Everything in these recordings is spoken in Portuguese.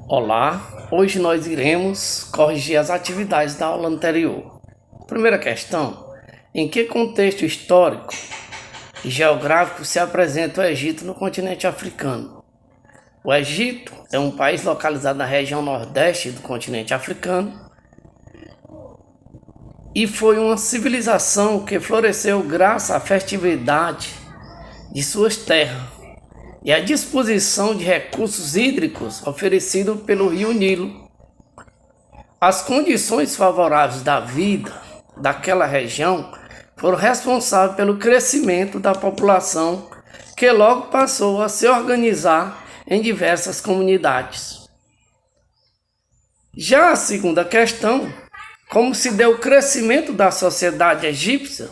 Olá, hoje nós iremos corrigir as atividades da aula anterior. Primeira questão: em que contexto histórico e geográfico se apresenta o Egito no continente africano? O Egito é um país localizado na região nordeste do continente africano e foi uma civilização que floresceu graças à festividade de suas terras e à disposição de recursos hídricos oferecidos pelo rio Nilo. As condições favoráveis da vida daquela região foram responsáveis pelo crescimento da população, que logo passou a se organizar em diversas comunidades. Já a segunda questão: como se deu o crescimento da sociedade egípcia?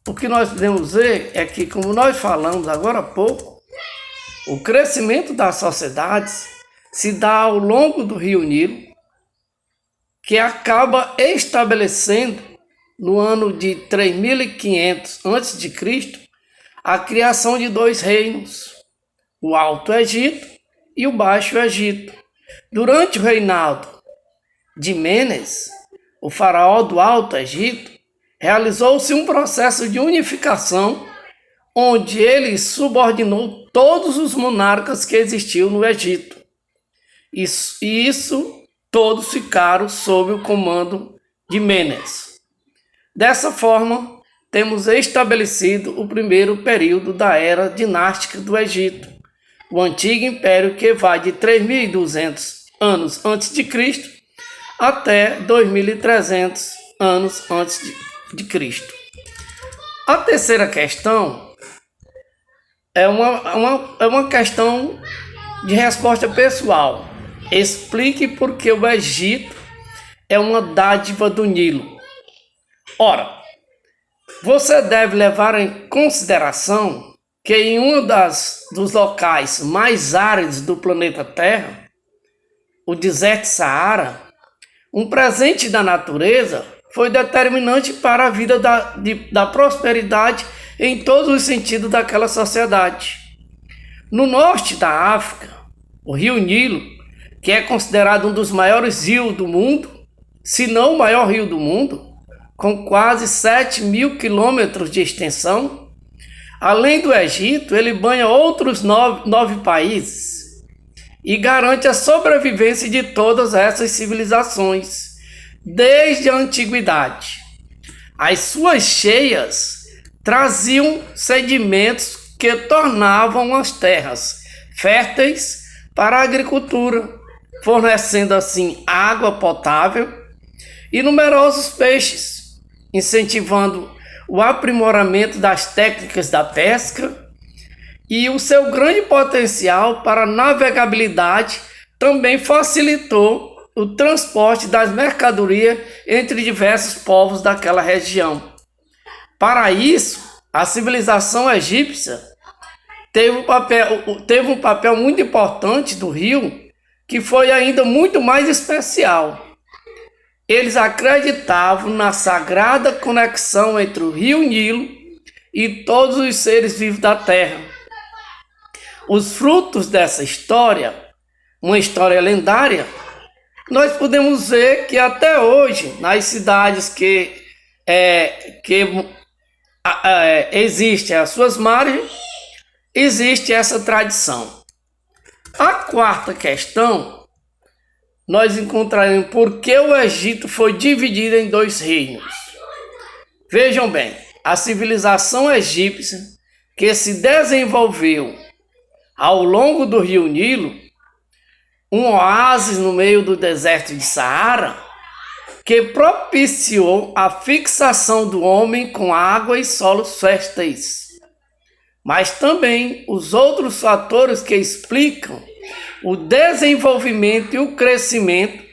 O que nós podemos ver é que, como nós falamos agora há pouco, o crescimento das sociedades se dá ao longo do rio Nilo, que acaba estabelecendo no ano de 3500 a.C. a criação de dois reinos, o Alto Egito e o Baixo Egito. Durante o reinado de Menes, o faraó do Alto Egito, realizou-se um processo de unificação, onde ele subordinou todos os monarcas que existiam no Egito. Isso todos ficaram sob o comando de Menes. Dessa forma, temos estabelecido o primeiro período da era dinástica do Egito, o antigo império, que vai de 3.200 anos antes de Cristo até 2.300 anos antes de Cristo. A terceira questão é uma questão de resposta pessoal. Explique por que o Egito é uma dádiva do Nilo. Ora, você deve levar em consideração que em um dos locais mais áridos do planeta Terra, o deserto Saara, um presente da natureza foi determinante para a vida da prosperidade em todos os sentidos daquela sociedade. No norte da África, o rio Nilo, que é considerado um dos maiores rios do mundo, se não o maior rio do mundo, com quase 7.000 quilômetros de extensão, além do Egito, ele banha outros nove países e garante a sobrevivência de todas essas civilizações desde a antiguidade. As suas cheias traziam sedimentos que tornavam as terras férteis para a agricultura, fornecendo assim água potável e numerosos peixes, incentivando o aprimoramento das técnicas da pesca, e o seu grande potencial para navegabilidade também facilitou o transporte das mercadorias entre diversos povos daquela região. Para isso, a civilização egípcia teve um papel muito importante do rio, que foi ainda muito mais especial. Eles acreditavam na sagrada conexão entre o rio Nilo e todos os seres vivos da terra. Os frutos dessa história, uma história lendária, nós podemos ver que até hoje, nas cidades que existem as suas margens, existe essa tradição. A quarta questão, nós encontraremos por que o Egito foi dividido em dois reinos. Vejam bem, a civilização egípcia, que se desenvolveu ao longo do rio Nilo, um oásis no meio do deserto de Saara, que propiciou a fixação do homem com água e solos férteis. Mas também os outros fatores que explicam o desenvolvimento e o crescimento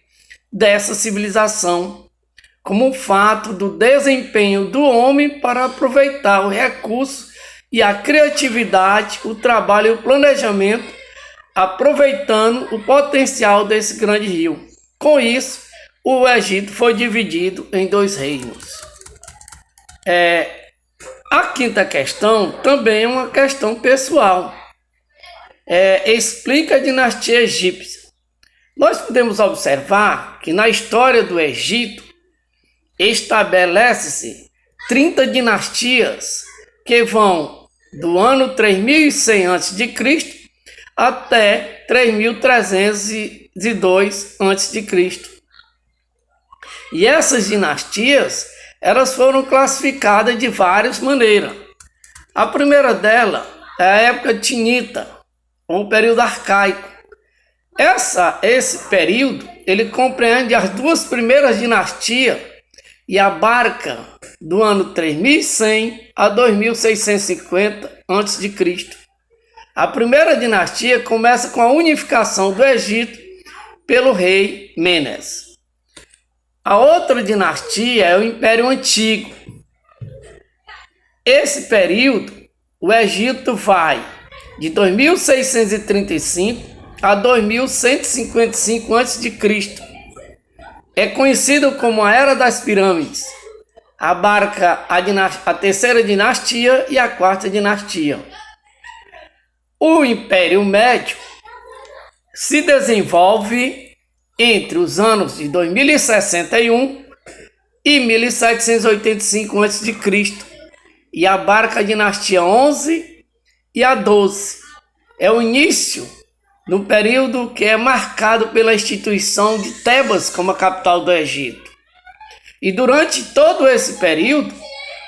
dessa civilização, como o fato do desempenho do homem para aproveitar o recurso e a criatividade, o trabalho e o planejamento, aproveitando o potencial desse grande rio. Com isso, o Egito foi dividido em dois reinos. A quinta questão também é uma questão pessoal. explica a dinastia egípcia. Nós podemos observar que na história do Egito estabelece-se 30 dinastias que vão do ano 3100 a.C. até 3302 a.C. E essas dinastias, elas foram classificadas de várias maneiras. A primeira dela é a época tinita, ou período arcaico. Esse período, ele compreende as duas primeiras dinastias e abarca do ano 3100 a 2650 a.C. A primeira dinastia começa com a unificação do Egito pelo rei Menes. A outra dinastia é o Império Antigo. Esse período, o Egito vai de 2635 a 2155 a.C. É conhecido como a Era das Pirâmides. Abarca a terceira dinastia e a quarta dinastia. O Império Médio se desenvolve entre os anos de 2061 e 1785 a.C. e abarca a dinastia 11 e a 12. É o início no período que é marcado pela instituição de Tebas como a capital do Egito. E durante todo esse período,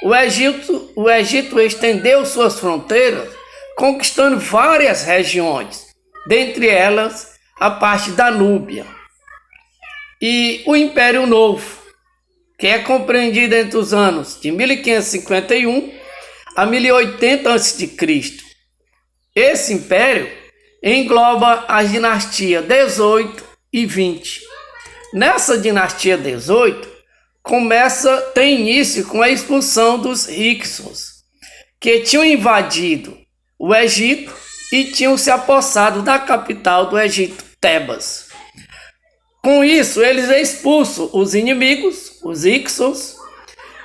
o Egito estendeu suas fronteiras, conquistando várias regiões, dentre elas a parte da Núbia. E o Império Novo, que é compreendido entre os anos de 1551 a 1080 a.C. Esse império engloba as dinastias 18 e 20. Nessa dinastia 18, tem início com a expulsão dos Hicsos, que tinham invadido o Egito e tinham se apossado da capital do Egito, Tebas. Com isso, eles expulsam os inimigos, os Hicsos,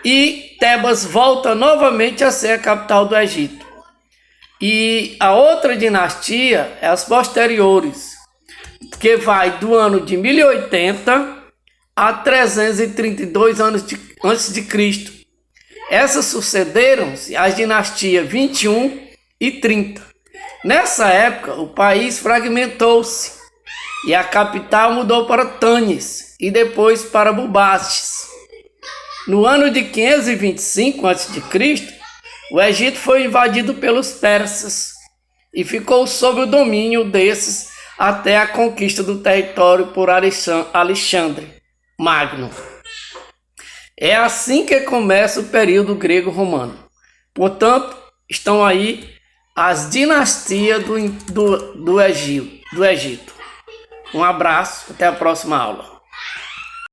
e Tebas volta novamente a ser a capital do Egito. E a outra dinastia é as posteriores, que vai do ano de 1080 a 332 antes de Cristo. Essas sucederam-se às dinastias 21 e 30. Nessa época, o país fragmentou-se e a capital mudou para Tânis e depois para Bubastes. No ano de 525 a.C., o Egito foi invadido pelos persas e ficou sob o domínio desses até a conquista do território por Alexandre Magno. É assim que começa o período grego-romano. Portanto, estão aí as dinastias do Egito. Um abraço, até a próxima aula.